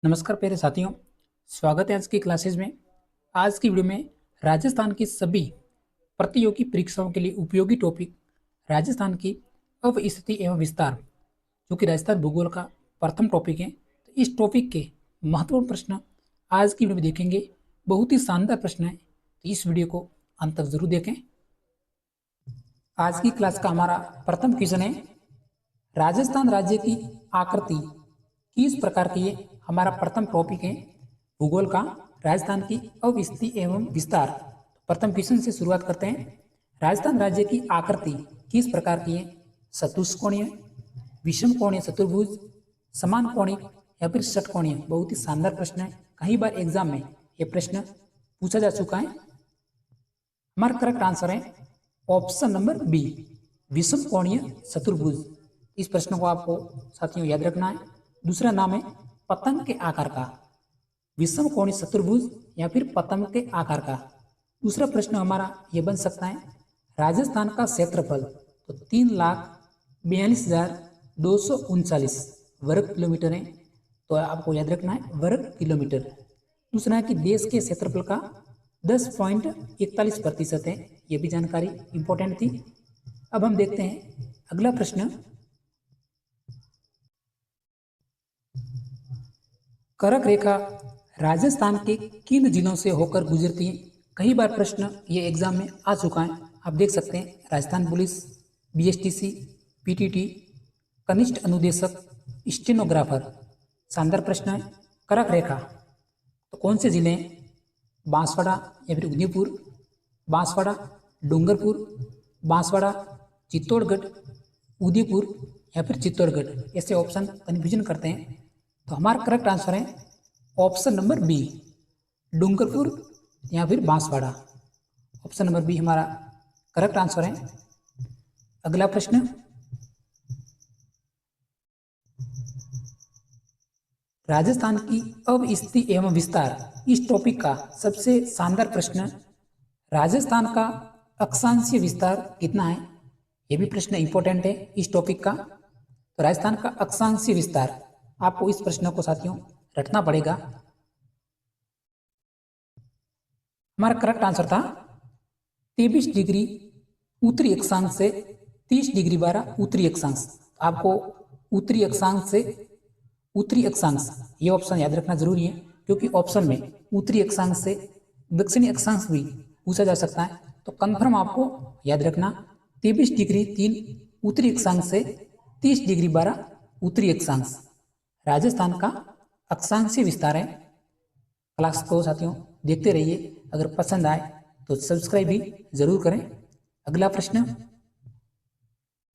नमस्कार प्यारे साथियों, स्वागत है आज की क्लासेज में। आज की वीडियो में राजस्थान की सभी प्रतियोगी परीक्षाओं के लिए उपयोगी टॉपिक राजस्थान की अवस्थिति एवं विस्तार, जो कि राजस्थान भूगोल का प्रथम टॉपिक है। तो इस टॉपिक के महत्वपूर्ण प्रश्न आज की वीडियो में देखेंगे। बहुत ही शानदार प्रश्न है, तो इस वीडियो को अंत तक जरूर देखें। आज की क्लास का हमारा प्रथम क्वेश्चन है, राजस्थान राज्य की आकृति किस प्रकार की है। हमारा प्रथम टॉपिक है भूगोल का राजस्थान की अवस्थिति एवं विस्तार। प्रथम क्वेश्चन से शुरुआत करते हैं। राजस्थान राज्य की आकृति किस प्रकार की है? चतुष्कोणीय, विषम कोणीय चतुर्भुज, समान कोणीय या फिर षटकोणीय। बहुत ही शानदार प्रश्न है, कई बार एग्जाम में यह प्रश्न पूछा जा चुका है। हमारा करेक्ट आंसर है ऑप्शन नंबर बी, विषम कोणीय चतुर्भुज। इस प्रश्न को आपको साथियों याद रखना है। दूसरा नाम है पतंग के आकार का, विषम कोणीय चतुर्भुज या फिर पतंग के आकार का। दूसरा प्रश्न हमारा यह बन सकता है, राजस्थान का क्षेत्रफल तो 3,42,239 वर्ग किलोमीटर है, तो आपको याद रखना है वर्ग किलोमीटर। दूसरा है कि देश के क्षेत्रफल का 10.41% है, यह भी जानकारी इंपॉर्टेंट थी। अब हम देखते हैं अगला प्रश्न, कर्क रेखा राजस्थान के किन जिलों से होकर गुजरती है। कई बार प्रश्न ये एग्जाम में आ चुका है, आप देख सकते हैं राजस्थान पुलिस, बीएसटीसी, पीटीटी, कनिष्ठ अनुदेशक, स्टेनोग्राफर। शानदार प्रश्न है। कर्क रेखा तो कौन से जिले हैं? बांसवाड़ा या फिर उदयपुर, बांसवाड़ा, डूंगरपुर, बांसवाड़ा, चित्तौड़गढ़, उदयपुर या फिर चित्तौड़गढ़। ऐसे ऑप्शन कन्फ्यूजन करते हैं, तो हमारा करेक्ट आंसर है ऑप्शन नंबर बी, डूंगरपुर या फिर बांसवाड़ा। ऑप्शन नंबर बी हमारा करेक्ट आंसर है। अगला प्रश्न, राजस्थान की अवस्थिति एवं विस्तार, इस टॉपिक का सबसे शानदार प्रश्न, राजस्थान का अक्षांशीय विस्तार कितना है? यह भी प्रश्न इंपॉर्टेंट है इस टॉपिक का। तो राजस्थान का अक्षांशीय विस्तार, आपको इस प्रश्न को साथियों रटना पड़ेगा। हमारा करेक्ट आंसर था 23 डिग्री उत्तरी अक्षांश से 30 डिग्री 12 उत्तरी अक्षांश। आपको उत्तरी अक्षांश से उत्तरी अक्षांश ये ऑप्शन याद रखना जरूरी है, क्योंकि ऑप्शन में उत्तरी अक्षांश से दक्षिणी अक्षांश भी पूछा जा सकता है। तो कंफर्म आपको याद रखना 23 डिग्री 3 उत्तरी अक्षांश से 30 डिग्री 12 उत्तरी अक्षांश राजस्थान का अक्षांशीय विस्तार है। क्लास को साथियों देखते रहिए, अगर पसंद आए तो सब्सक्राइब भी जरूर करें। अगला प्रश्न,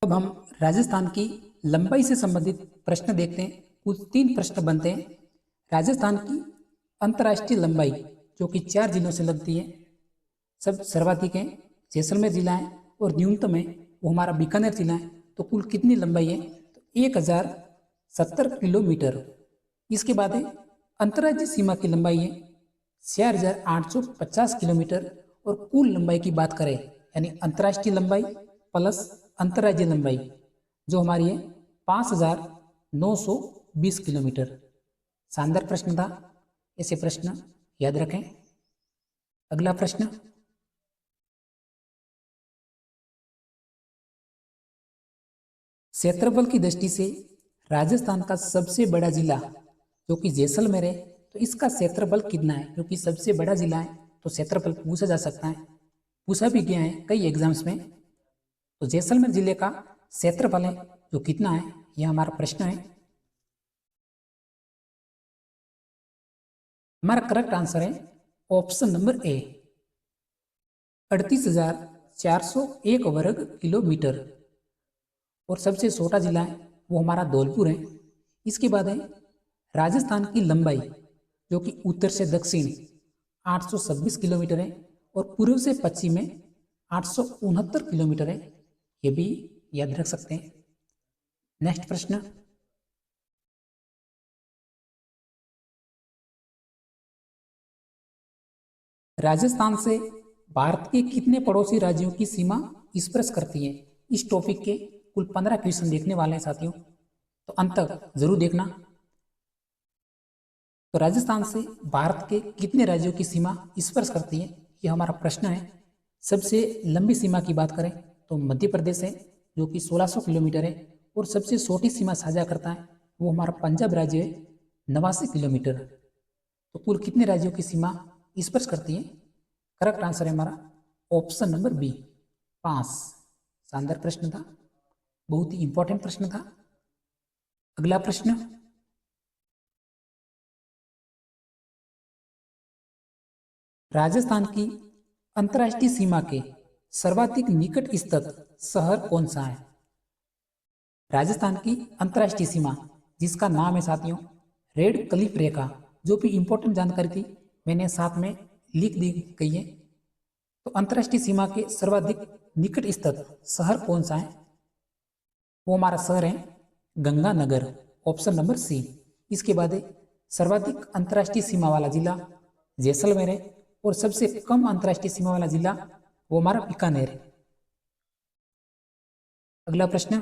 अब हम राजस्थान की लंबाई से संबंधित प्रश्न देखते हैं। कुल 3 प्रश्न बनते हैं। राजस्थान की अंतर्राष्ट्रीय लंबाई जो कि 4 जिलों से लगती है, सब सर्वाधिक है जैसलमेर जिला है और न्यूनतम है वो हमारा बीकानेर जिला है। तो कुल कितनी लंबाई है? तो 1070 किलोमीटर। इसके बाद है अंतर्राज्यीय सीमा की लंबाई है 6850 किलोमीटर। और कुल लंबाई की बात करें, यानी अंतर्राष्ट्रीय लंबाई प्लस अंतर्राज्यीय लंबाई जो हमारी है 5920 किलोमीटर। शानदार प्रश्न था, ऐसे प्रश्न याद रखें। अगला प्रश्न, क्षेत्रफल की दृष्टि से राजस्थान का सबसे बड़ा जिला जो कि जैसलमेर है, तो इसका क्षेत्रफल कितना है? क्योंकि सबसे बड़ा जिला है तो क्षेत्रफल पूछा जा सकता है, पूछा भी गया है कई एग्जाम्स में। तो जैसलमेर जिले का क्षेत्रफल है जो कितना है, यह हमारा प्रश्न है। हमारा करेक्ट आंसर है ऑप्शन नंबर ए, 38,401 वर्ग किलोमीटर। और सबसे छोटा जिला है वो हमारा धौलपुर है। इसके बाद है राजस्थान की लंबाई जो कि उत्तर से दक्षिण 826 किलोमीटर है और पूर्व से पश्चिम में 869 किलोमीटर है, ये भी याद रख सकते हैं। नेक्स्ट प्रश्न, राजस्थान से भारत के कितने पड़ोसी राज्यों की सीमा स्पर्श करती है? इस टॉपिक के कुल 15 क्वेश्चन देखने वाले हैं साथियों, तो अंत तक जरूर देखना। तो राजस्थान से भारत के कितने राज्यों की सीमा स्पर्श करती है, ये हमारा प्रश्न है। सबसे लंबी सीमा की बात करें तो मध्य प्रदेश है, जो कि 1600 किलोमीटर है, और सबसे छोटी सीमा साझा करता है वो हमारा पंजाब राज्य है, 89 किलोमीटर। तो कुल कितने राज्यों की सीमा स्पर्श करती है? करेक्ट आंसर है हमारा ऑप्शन नंबर बी, 5। शानदार प्रश्न था, बहुत ही इंपॉर्टेंट प्रश्न था। अगला प्रश्न, राजस्थान की अंतर्राष्ट्रीय सीमा के सर्वाधिक निकट स्थित शहर कौन सा है? राजस्थान की अंतर्राष्ट्रीय सीमा, जिसका नाम है साथियों रेड क्लिफ रेखा, जो भी इंपॉर्टेंट जानकारी थी मैंने साथ में लिख दी गई है। तो अंतर्राष्ट्रीय सीमा के सर्वाधिक निकट स्थित शहर कौन सा है? वो हमारा शहर है गंगानगर, ऑप्शन नंबर सी। इसके बाद सर्वाधिक अंतर्राष्ट्रीय सीमा वाला जिला जैसलमेर है, और सबसे कम अंतर्राष्ट्रीय सीमा वाला जिला वो हमारा बीकानेर है। अगला प्रश्न,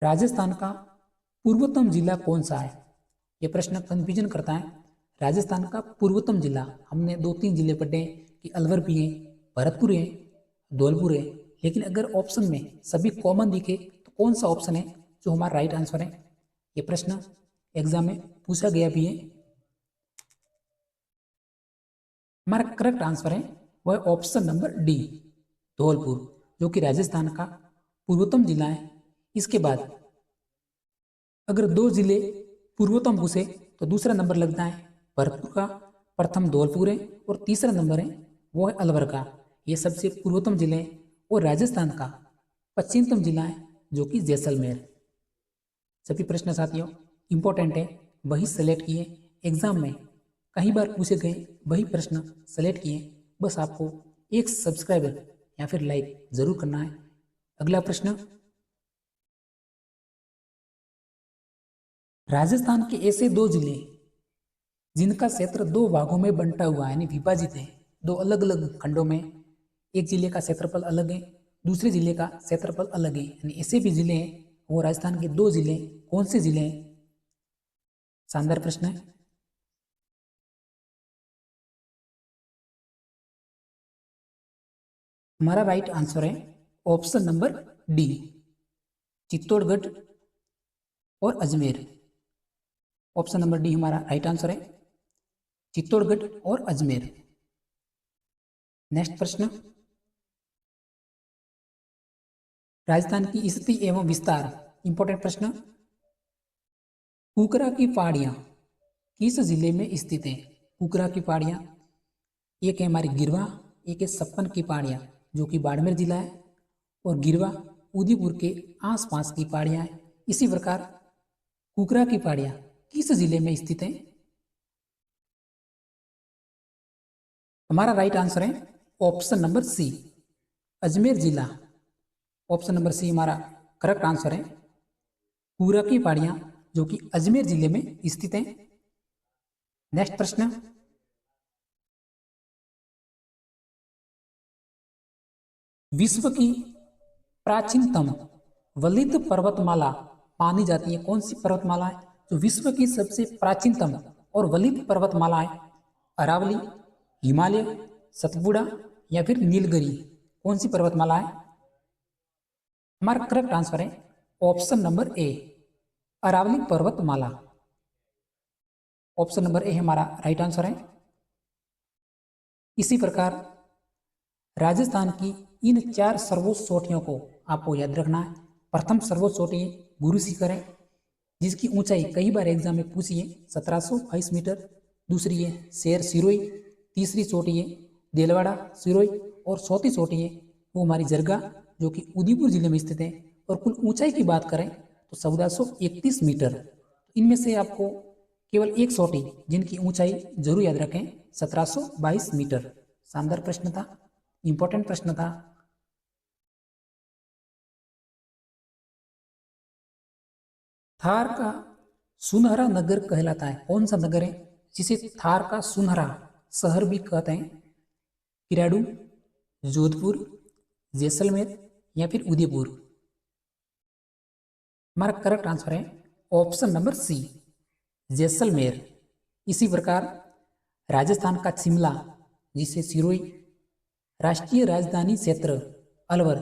राजस्थान का पूर्वतम जिला कौन सा है? यह प्रश्न कंफ्यूजन करता है। राजस्थान का पूर्वतम जिला, हमने 2-3 जिले पढ़े कि अलवर भी है, भरतपुर है, धौलपुर है, लेकिन अगर ऑप्शन में सभी कॉमन दिखे तो कौन सा ऑप्शन है जो हमारा राइट आंसर है? ये प्रश्न एग्जाम में पूछा गया भी है। हमारा करेक्ट आंसर है वह ऑप्शन नंबर डी, धौलपुर, जो कि राजस्थान का पूर्वतम जिला है। इसके बाद अगर 2 जिले पूर्वोत्तम पूछे तो दूसरा नंबर लगता है भरतपुर का, प्रथम धौलपुर है, और तीसरा नंबर है वो है अलवर का। ये सबसे पूर्वोत्तम जिले हैं, और राजस्थान का पश्चिमतम जिला है जो कि जैसलमेर। सभी प्रश्न साथियों इंपॉर्टेंट है, वही सेलेक्ट किए, एग्जाम में कई बार पूछे गए वही प्रश्न सेलेक्ट किए। बस आपको एक सब्सक्राइबर या फिर लाइक जरूर करना है। अगला प्रश्न, राजस्थान के ऐसे 2 जिले जिनका क्षेत्र 2 भागों में बंटा हुआ है, यानी विभाजित है, 2 अलग अलग खंडों में, एक जिले का क्षेत्रफल अलग है, दूसरे जिले का क्षेत्रफल अलग है, यानी ऐसे भी जिले हैं। वो राजस्थान के 2 जिले कौन से जिले हैं? शानदार प्रश्न है। हमारा राइट आंसर है ऑप्शन नंबर डी, चित्तौड़गढ़ और अजमेर। ऑप्शन नंबर डी हमारा राइट आंसर है, चित्तौड़गढ़ और अजमेर। नेक्स्ट प्रश्न, राजस्थान की स्थिति एवं विस्तार, इंपॉर्टेंट प्रश्न। कुकरा की पहाड़ियाँ किस जिले में स्थित है? कुकरा की पहाड़ियाँ, एक है हमारी गिरवा, एक है सप्पन की पहाड़ियाँ जो कि बाड़मेर जिला है, और गिरवा उदयपुर के आसपास की पहाड़ियाँ हैं। इसी प्रकार कुकरा की पहाड़ियाँ किस जिले में स्थित है? हमारा राइट आंसर है ऑप्शन नंबर सी, अजमेर जिला। ऑप्शन नंबर सी हमारा करेक्ट आंसर है, कुकरा की पहाड़ियाँ जो कि अजमेर जिले में स्थित है। नेक्स्ट प्रश्न, विश्व की प्राचीनतम वलित पर्वतमाला मानी जाती है, कौन सी पर्वतमाला है जो विश्व की सबसे प्राचीनतम और वलित पर्वतमाला है? अरावली, हिमालय, सतपुड़ा या फिर नीलगिरी, कौन सी पर्वतमाला है? हमारा करेक्ट आंसर है ऑप्शन नंबर ए, अरावली पर्वतमाला। ऑप्शन नंबर ए हमारा राइट आंसर है। इसी प्रकार राजस्थान की इन 4 सर्वोच्च चोटियों को आपको याद रखना है। प्रथम सर्वोच्च चोटी गुरु शिखर है, जिसकी ऊंचाई कई बार एग्जाम में पूछी है 1722 मीटर। दूसरी है शेर सिरोई, तीसरी चोटी है देलवाड़ा सिरोई, और चौथी चोटी है वो हमारी जरगा जो कि उदयपुर जिले में स्थित है। और कुल ऊंचाई की बात करें तो 1431 मीटर। इनमें से आपको केवल एक चोटी जिनकी ऊंचाई जरूर याद रखें, 1722 मीटर। शानदार प्रश्न था, इंपॉर्टेंट प्रश्न था। थार का सुनहरा नगर कहलाता है, कौन सा नगर है जिसे थार का सुनहरा शहर भी कहते हैं? किराडू, जोधपुर, जैसलमेर या फिर उदयपुर? हमारा करेक्ट आंसर है ऑप्शन नंबर सी, जैसलमेर। इसी प्रकार राजस्थान का शिमला, जिसे सिरोही, राष्ट्रीय राजधानी क्षेत्र अलवर,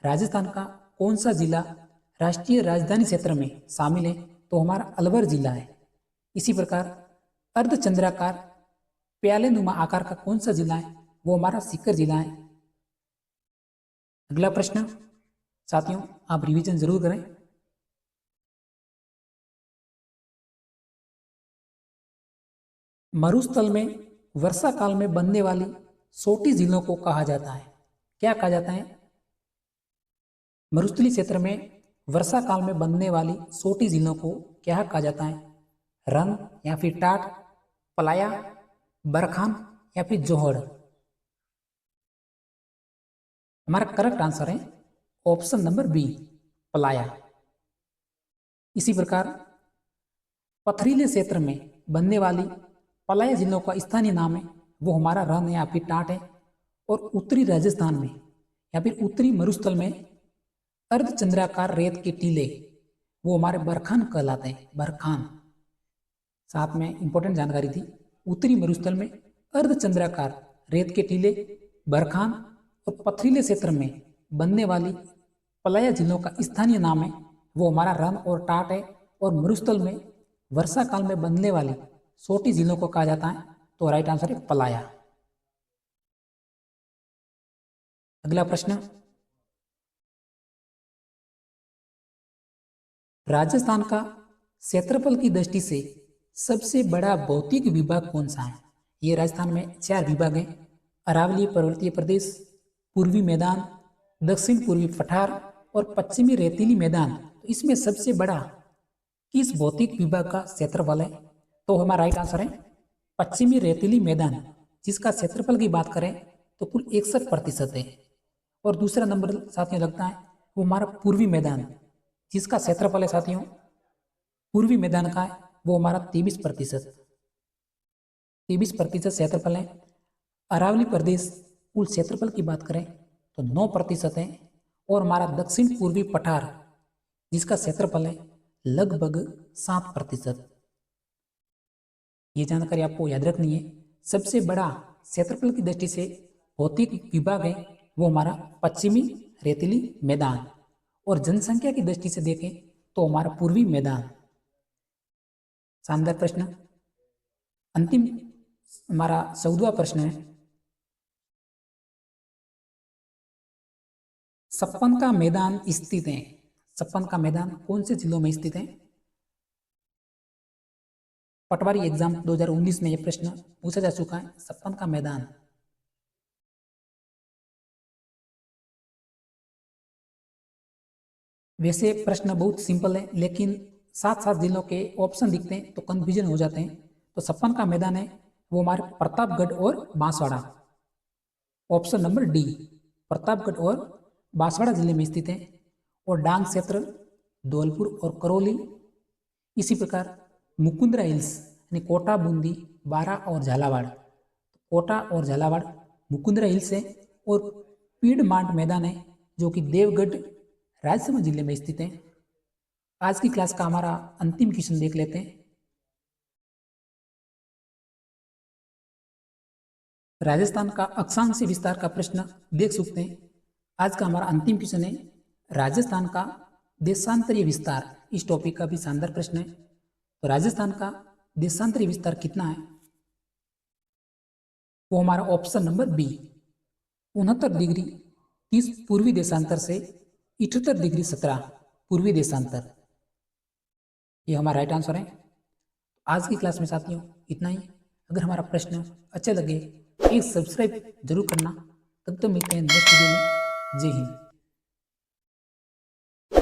राजस्थान का कौन सा जिला राष्ट्रीय राजधानी क्षेत्र में शामिल है? तो हमारा अलवर जिला है। इसी प्रकार अर्धचंद्राकार प्याले नुमा आकार का कौन सा जिला है? वो हमारा सीकर जिला है। अगला प्रश्न साथियों, आप रिवीजन जरूर करें। मरुस्थल में वर्षा काल में बनने वाली छोटी झीलों को कहा जाता है, क्या कहा जाता है? मरुस्थलीय क्षेत्र में वर्षा काल में बनने वाली छोटी झीलों को क्या कहा जाता है? रन या फिर टाट, पलाया, बरखान या फिर जोहड़? हमारा करेक्ट आंसर है ऑप्शन नंबर बी, पलाया। इसी प्रकार पथरीले क्षेत्र में बनने वाली पलाया झीलों का स्थानीय नाम है वो हमारा रन या फिर टाट है। और उत्तरी राजस्थान में या फिर उत्तरी मरुस्थल में अर्धचंद्राकार रेत के टीले वो हमारे बरखान कहलाते हैं, बरखान। साथ में इंपॉर्टेंट जानकारी थी, उत्तरी मरुस्थल में अर्धचंद्राकार रेत के टीले बरखान और पथरीले क्षेत्र में बनने वाली पलाया झीलों का स्थानीय नाम है वो हमारा रन और टाट है। और मरुस्थल में वर्षा काल में बनने वाली छोटी झीलों को कहा जाता है, तो राइट आंसर है पलाया। अगला प्रश्न, राजस्थान का क्षेत्रफल की दृष्टि से सबसे बड़ा भौतिक विभाग कौन सा है? ये राजस्थान में 4 विभाग हैं, अरावली पर्वतीय प्रदेश, पूर्वी मैदान, दक्षिण पूर्वी पठार और पश्चिमी रेतीली मैदान। तो इसमें सबसे बड़ा किस भौतिक विभाग का क्षेत्रफल है? तो हमारा राइट आंसर है पश्चिमी रेतीली मैदान, जिसका क्षेत्रफल की बात करें तो कुल 61% है। और दूसरा नंबर साथियों लगता है वो हमारा पूर्वी मैदान, जिसका क्षेत्रफल है साथियों पूर्वी मैदान का है वो हमारा 23%, 23% क्षेत्रफल है। अरावली प्रदेश कुल क्षेत्रफल की बात करें तो 9% है। और हमारा दक्षिण पूर्वी पठार, जिसका क्षेत्रफल है लगभग 7%। ये जानकारी आपको याद रखनी है। सबसे बड़ा क्षेत्रफल की दृष्टि से भौतिक विभाग है वो हमारा पश्चिमी रेतीली मैदान, और जनसंख्या की दृष्टि से देखें तो हमारा पूर्वी मैदान। शानदार प्रश्न। अंतिम हमारा 14वां प्रश्न है, छप्पन का मैदान स्थित है, छप्पन का मैदान कौन से जिलों में स्थित है? पटवारी एग्जाम 2019 में यह प्रश्न पूछा जा चुका है, छप्पन का मैदान। वैसे प्रश्न बहुत सिंपल है, लेकिन 7 जिलों के ऑप्शन दिखते हैं तो कंफ्यूजन हो जाते हैं। तो छप्पन का मैदान है वो हमारे प्रतापगढ़ और Banswara, option number D, Pratapgarh और बांसवाड़ा जिले में स्थित है। और डांग क्षेत्र, धौलपुर और करौली। इसी प्रकार मुकुंदरा हिल्स यानी कोटा, बूंदी, बारा और झालावाड़, कोटा और झालावाड़ मुकुंदरा हिल्स है। और पीडमांट मैदान है जो कि देवगढ़ राजसमंद जिले में स्थित है। आज की क्लास का हमारा अंतिम क्वेश्चन देख लेते हैं। राजस्थान का अक्षांश विस्तार का प्रश्न देख सकते हैं। आज का हमारा अंतिम क्वेश्चन है राजस्थान का देशांतरीय विस्तार। इस टॉपिक का भी शानदार प्रश्न है। तो राजस्थान का देशांतरीय विस्तार कितना है? वो हमारा ऑप्शन नंबर बी, 69 डिग्री 30 पूर्वी देशांतर से 78 डिग्री 17 पूर्वी देशांतर। ये हमारा राइट आंसर है। आज की क्लास में साथियों इतना ही। अगर हमारा प्रश्न अच्छा लगे प्लीज सब्सक्राइब जरूर करना। तब तो मिलते हैं नेक्स्ट वीडियो में। जय हिंद।